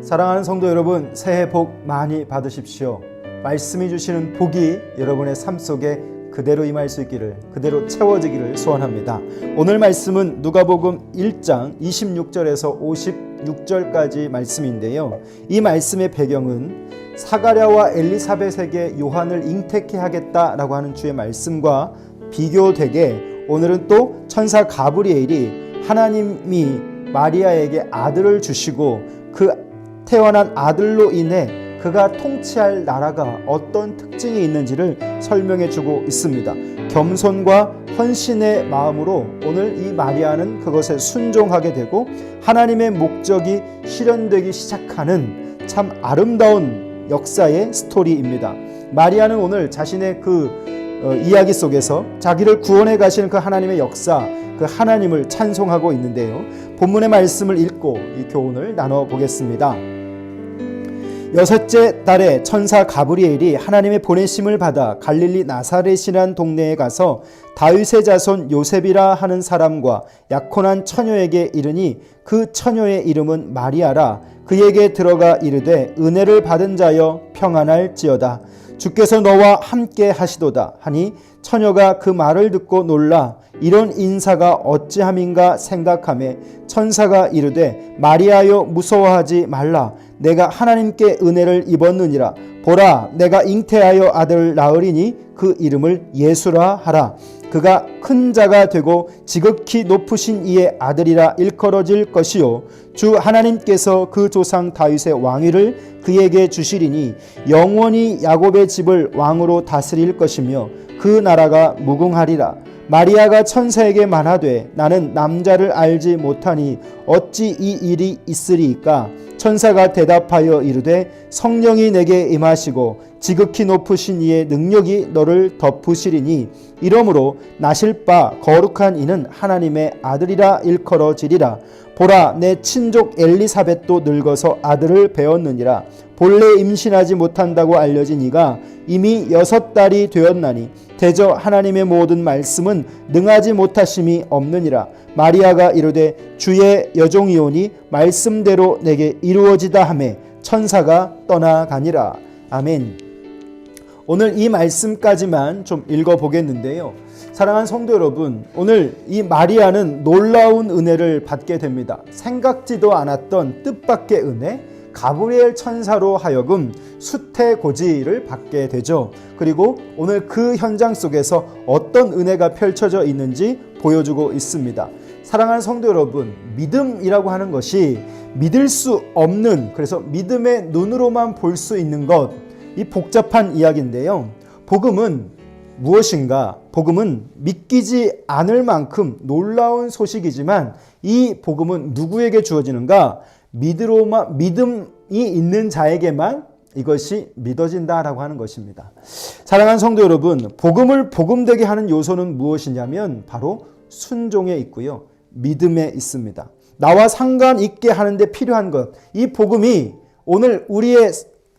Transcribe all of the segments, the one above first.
사랑하는 성도 여러분, 새해 복 많이 받으십시오. 말씀이 주시는 복이 여러분의 삶 속에 그대로 임할 수 있기를, 그대로 채워지기를 소원합니다. 오늘 말씀은 누가복음 1장 26절에서 56절까지 말씀인데요. 이 말씀의 배경은 사가랴와 엘리사벳에게 요한을 잉태케 하겠다라고 하는 주의 말씀과 비교되게 오늘은 또 천사 가브리엘이 하나님이 마리아에게 아들을 주시고 그 태어난 아들로 인해 그가 통치할 나라가 어떤 특징이 있는지를 설명해 주고 있습니다. 겸손과 헌신의 마음으로 오늘 이 마리아는 그것에 순종하게 되고 하나님의 목적이 실현되기 시작하는 참 아름다운 역사의 스토리입니다. 마리아는 오늘 자신의 이야기 속에서 자기를 구원해 가시는 그 하나님의 역사, 그 하나님을 찬송하고 있는데요. 본문의 말씀을 읽고 이 교훈을 나눠보겠습니다. 여섯째 달에 천사 가브리엘이 하나님의 보내심을 받아 갈릴리 나사렛이란 동네에 가서 다윗의 자손 요셉이라 하는 사람과 약혼한 처녀에게 이르니 그 처녀의 이름은 마리아라. 그에게 들어가 이르되 은혜를 받은 자여 평안할지어다. 주께서 너와 함께 하시도다 하니 처녀가 그 말을 듣고 놀라 이런 인사가 어찌함인가 생각하매 천사가 이르되 마리아여 무서워하지 말라. 내가 하나님께 은혜를 입었느니라. 보라, 내가 잉태하여 아들을 낳으리니 그 이름을 예수라 하라. 그가 큰 자가 되고 지극히 높으신 이의 아들이라 일컬어질 것이요 주 하나님께서 그 조상 다윗의 왕위를 그에게 주시리니 영원히 야곱의 집을 왕으로 다스릴 것이며 그 나라가 무궁하리라. 마리아가 천사에게 말하되 나는 남자를 알지 못하니 어찌 이 일이 있으리이까. 천사가 대답하여 이르되 성령이 내게 임하시고 지극히 높으신 이의 능력이 너를 덮으시리니 이러므로 나실 바 거룩한 이는 하나님의 아들이라 일컬어지리라. 보라, 내 친족 엘리사벳도 늙어서 아들을 배웠느니라. 본래 임신하지 못한다고 알려진 이가 이미 6달이 되었나니 대저 하나님의 모든 말씀은 능하지 못하심이 없느니라. 마리아가 이르되 주의 여종이오니 말씀대로 내게 이루어지다 하매 천사가 떠나가니라. 아멘. 오늘 이 말씀까지만 좀 읽어보겠는데요. 사랑하는 성도 여러분, 오늘 이 마리아는 놀라운 은혜를 받게 됩니다. 생각지도 않았던 뜻밖의 은혜, 가브리엘 천사로 하여금 수태고지를 받게 되죠. 그리고 오늘 그 현장 속에서 어떤 은혜가 펼쳐져 있는지 보여주고 있습니다. 사랑하는 성도 여러분, 믿음이라고 하는 것이 믿을 수 없는, 그래서 믿음의 눈으로만 볼 수 있는 것, 이 복잡한 이야기인데요. 복음은 무엇인가? 복음은 믿기지 않을 만큼 놀라운 소식이지만 이 복음은 누구에게 주어지는가? 믿음이 있는 자에게만 이것이 믿어진다라고 하는 것입니다. 사랑하는 성도 여러분, 복음을 복음되게 하는 요소는 무엇이냐면 바로 순종에 있고요, 믿음에 있습니다. 나와 상관있게 하는데 필요한 것, 이 복음이 오늘 우리의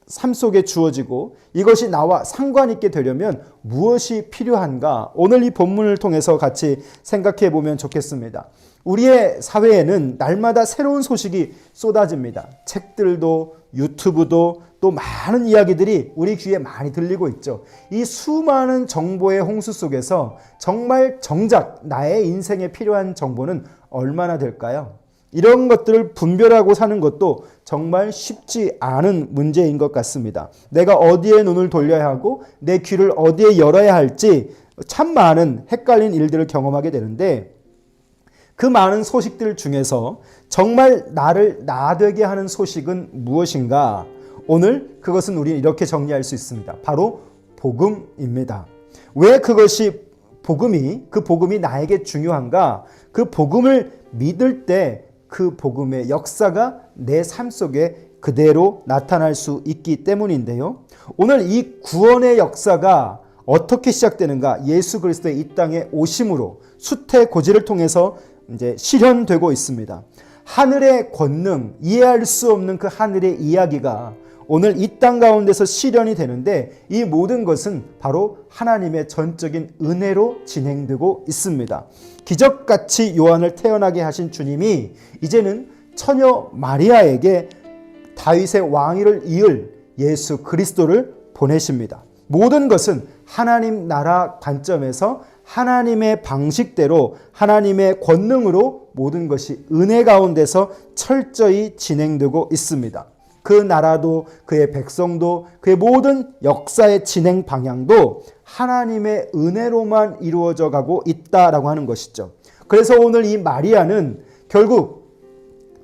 삶 속에 주어지고 이것이 나와 상관있게 되려면 무엇이 필요한가? 오늘 이 본문을 통해서 같이 생각해 보면 좋겠습니다. 우리의 사회에는 날마다 새로운 소식이 쏟아집니다. 책들도 유튜브도 또 많은 이야기들이 우리 귀에 많이 들리고 있죠. 이 수많은 정보의 홍수 속에서 정말 정작 나의 인생에 필요한 정보는 얼마나 될까요? 이런 것들을 분별하고 사는 것도 정말 쉽지 않은 문제인 것 같습니다. 내가 어디에 눈을 돌려야 하고 내 귀를 어디에 열어야 할지 참 많은 헷갈린 일들을 경험하게 되는데, 그 많은 소식들 중에서 정말 나를 나되게 하는 소식은 무엇인가? 오늘 그것은 우리는 이렇게 정리할 수 있습니다. 바로 복음입니다. 왜 그것이 그 복음이 나에게 중요한가? 그 복음을 믿을 때 그 복음의 역사가 내 삶 속에 그대로 나타날 수 있기 때문인데요. 오늘 이 구원의 역사가 어떻게 시작되는가? 예수 그리스도의 이 땅에 오심으로 수태고지를 통해서 이제 실현되고 있습니다. 하늘의 권능, 이해할 수 없는 그 하늘의 이야기가 오늘 이 땅 가운데서 실현이 되는데, 이 모든 것은 바로 하나님의 전적인 은혜로 진행되고 있습니다. 기적같이 요한을 태어나게 하신 주님이 이제는 처녀 마리아에게 다윗의 왕위를 이을 예수 그리스도를 보내십니다. 모든 것은 하나님 나라 관점에서 하나님의 방식대로 하나님의 권능으로 모든 것이 은혜 가운데서 철저히 진행되고 있습니다. 그 나라도 그의 백성도 그의 모든 역사의 진행 방향도 하나님의 은혜로만 이루어져 가고 있다라고 하는 것이죠. 그래서 오늘 이 마리아는 결국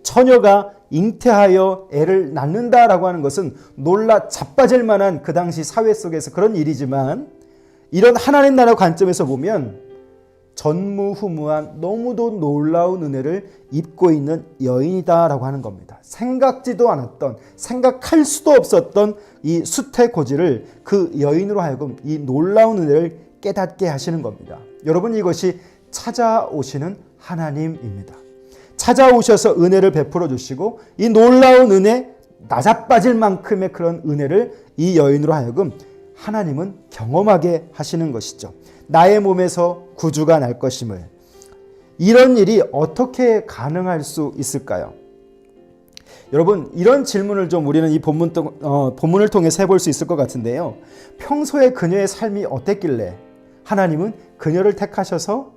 처녀가 잉태하여 애를 낳는다라고 하는 것은 놀라 자빠질 만한 그 당시 사회 속에서 그런 일이지만, 이런 하나님 나라 관점에서 보면 전무후무한 너무도 놀라운 은혜를 입고 있는 여인이다라고 하는 겁니다. 생각지도 않았던, 생각할 수도 없었던 이 수태고지를 그 여인으로 하여금 이 놀라운 은혜를 깨닫게 하시는 겁니다. 여러분, 이것이 찾아오시는 하나님입니다. 찾아오셔서 은혜를 베풀어 주시고 이 놀라운 은혜, 나자빠질 만큼의 그런 은혜를 이 여인으로 하여금 하나님은 경험하게 하시는 것이죠. 나의 몸에서 구주가 날 것임을. 이런 일이 어떻게 가능할 수 있을까요? 여러분, 이런 질문을 좀 우리는 이 본문을 통해서 해볼 수 있을 것 같은데요. 평소에 그녀의 삶이 어땠길래 하나님은 그녀를 택하셔서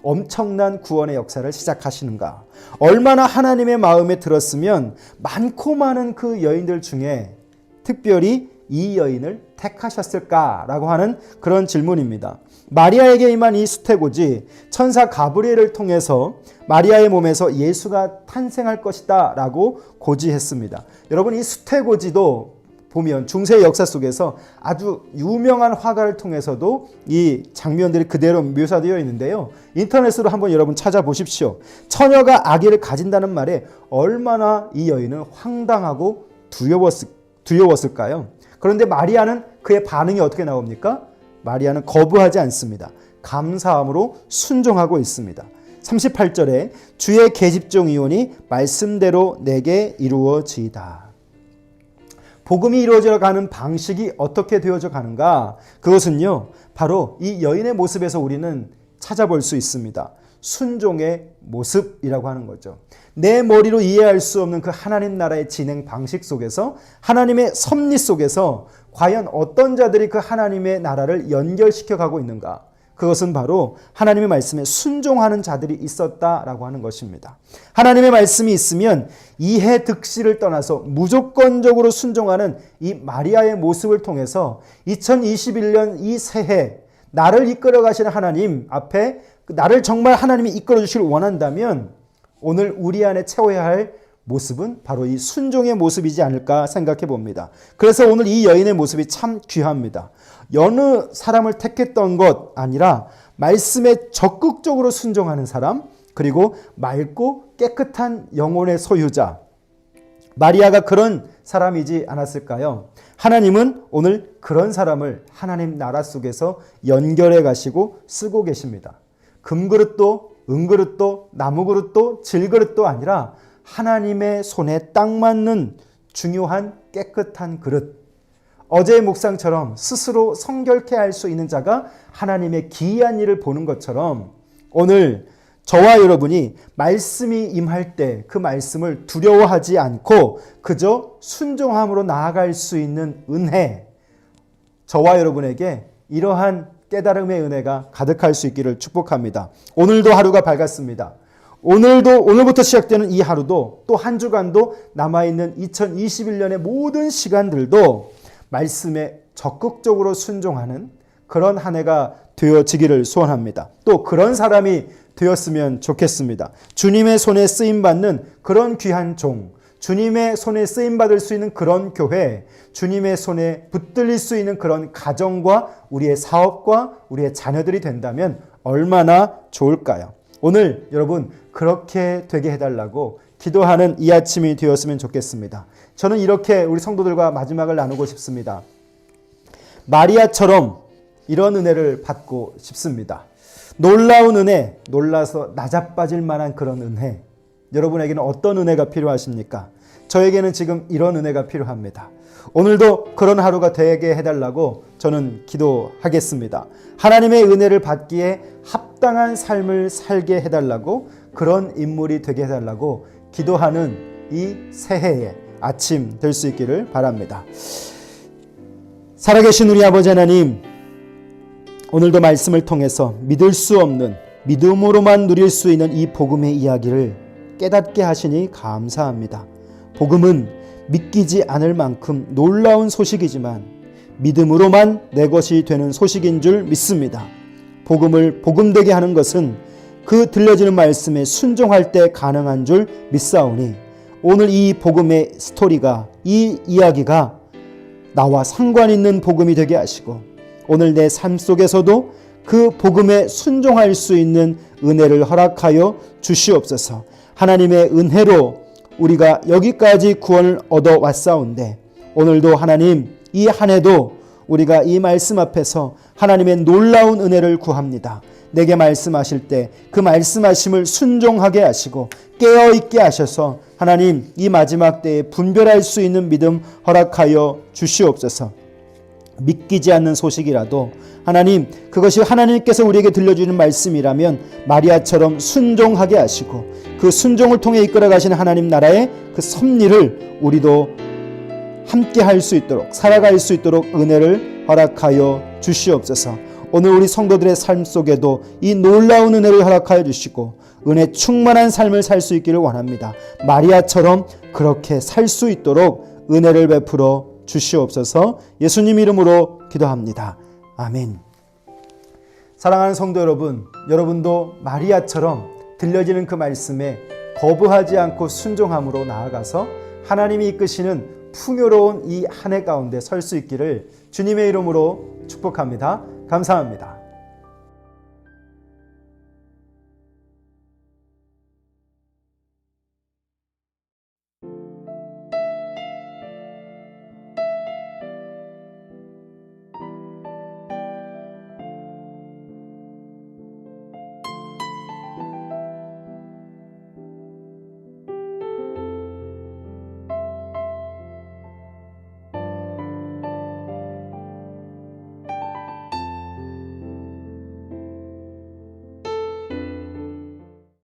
엄청난 구원의 역사를 시작하시는가? 얼마나 하나님의 마음에 들었으면 많고 많은 그 여인들 중에 특별히 이 여인을 택하셨을까라고 하는 그런 질문입니다. 마리아에게 임한 이 수태고지, 천사 가브리엘을 통해서 마리아의 몸에서 예수가 탄생할 것이다 라고 고지했습니다. 여러분, 이 수태고지도 보면 중세 역사 속에서 아주 유명한 화가를 통해서도 이 장면들이 그대로 묘사되어 있는데요. 인터넷으로 한번 여러분 찾아보십시오. 처녀가 아기를 가진다는 말에 얼마나 이 여인은 황당하고 두려웠을까요? 그런데 마리아는 그의 반응이 어떻게 나옵니까? 마리아는 거부하지 않습니다. 감사함으로 순종하고 있습니다. 38절에 주의 계집종이오니 말씀대로 내게 이루어지이다. 복음이 이루어져 가는 방식이 어떻게 되어져 가는가? 그것은요, 바로 이 여인의 모습에서 우리는 찾아볼 수 있습니다. 순종의 모습이라고 하는 거죠. 내 머리로 이해할 수 없는 그 하나님 나라의 진행 방식 속에서, 하나님의 섭리 속에서 과연 어떤 자들이 그 하나님의 나라를 연결시켜 가고 있는가? 그것은 바로 하나님의 말씀에 순종하는 자들이 있었다라고 하는 것입니다. 하나님의 말씀이 있으면 이해 득실을 떠나서 무조건적으로 순종하는 이 마리아의 모습을 통해서 2021년 이 새해 나를 이끌어 가시는 하나님 앞에 나를 정말 하나님이 이끌어 주시길 원한다면 오늘 우리 안에 채워야 할 모습은 바로 이 순종의 모습이지 않을까 생각해 봅니다. 그래서 오늘 이 여인의 모습이 참 귀합니다. 여느 사람을 택했던 것 아니라 말씀에 적극적으로 순종하는 사람, 그리고 맑고 깨끗한 영혼의 소유자, 마리아가 그런 사람이지 않았을까요? 하나님은 오늘 그런 사람을 하나님 나라 속에서 연결해 가시고 쓰고 계십니다. 금그릇도 은그릇도 나무그릇도 질그릇도 아니라 하나님의 손에 딱 맞는 중요한 깨끗한 그릇, 어제의 묵상처럼 스스로 성결케 할 수 있는 자가 하나님의 기이한 일을 보는 것처럼 오늘 저와 여러분이 말씀이 임할 때 그 말씀을 두려워하지 않고 그저 순종함으로 나아갈 수 있는 은혜, 저와 여러분에게 이러한 깨달음의 은혜가 가득할 수 있기를 축복합니다. 오늘도 하루가 밝았습니다. 오늘부터 시작되는 이 하루도 또 한 주간도 남아있는 2021년의 모든 시간들도 말씀에 적극적으로 순종하는 그런 한 해가 되어지기를 소원합니다. 또 그런 사람이 되었으면 좋겠습니다. 주님의 손에 쓰임받는 그런 귀한 종, 주님의 손에 쓰임받을 수 있는 그런 교회, 주님의 손에 붙들릴 수 있는 그런 가정과 우리의 사업과 우리의 자녀들이 된다면 얼마나 좋을까요? 오늘 여러분 그렇게 되게 해달라고 기도하는 이 아침이 되었으면 좋겠습니다. 저는 이렇게 우리 성도들과 마지막을 나누고 싶습니다. 마리아처럼 이런 은혜를 받고 싶습니다. 놀라운 은혜, 놀라서 나자빠질 만한 그런 은혜. 여러분에게는 어떤 은혜가 필요하십니까? 저에게는 지금 이런 은혜가 필요합니다. 오늘도 그런 하루가 되게 해달라고 저는 기도하겠습니다. 하나님의 은혜를 받기에 합당한 삶을 살게 해달라고, 그런 인물이 되게 해달라고 기도하는 이 새해에 아침 될 수 있기를 바랍니다. 살아계신 우리 아버지 하나님, 오늘도 말씀을 통해서 믿을 수 없는 믿음으로만 누릴 수 있는 이 복음의 이야기를 깨닫게 하시니 감사합니다. 복음은 믿기지 않을 만큼 놀라운 소식이지만 믿음으로만 내 것이 되는 소식인 줄 믿습니다. 복음을 복음되게 하는 것은 그 들려지는 말씀에 순종할 때 가능한 줄 믿사오니 오늘 이 복음의 스토리가, 이 이야기가 나와 상관 있는 복음이 되게 하시고 오늘 내 삶 속에서도 그 복음에 순종할 수 있는 은혜를 허락하여 주시옵소서. 하나님의 은혜로 우리가 여기까지 구원을 얻어왔사온데 오늘도 하나님, 이 한 해도 우리가 이 말씀 앞에서 하나님의 놀라운 은혜를 구합니다. 내게 말씀하실 때 그 말씀하심을 순종하게 하시고 깨어있게 하셔서 하나님, 이 마지막 때에 분별할 수 있는 믿음 허락하여 주시옵소서. 믿기지 않는 소식이라도 하나님, 그것이 하나님께서 우리에게 들려주는 말씀이라면 마리아처럼 순종하게 하시고 그 순종을 통해 이끌어 가시는 하나님 나라의 그 섭리를 우리도 함께 할 수 있도록, 살아갈 수 있도록 은혜를 허락하여 주시옵소서. 오늘 우리 성도들의 삶 속에도 이 놀라운 은혜를 허락하여 주시고 은혜 충만한 삶을 살 수 있기를 원합니다. 마리아처럼 그렇게 살 수 있도록 은혜를 베풀어 주시옵소서. 예수님 이름으로 기도합니다. 아멘. 사랑하는 성도 여러분, 여러분도 마리아처럼 들려지는 그 말씀에 거부하지 않고 순종함으로 나아가서 하나님이 이끄시는 풍요로운 이 한 해 가운데 설 수 있기를 주님의 이름으로 축복합니다. 감사합니다.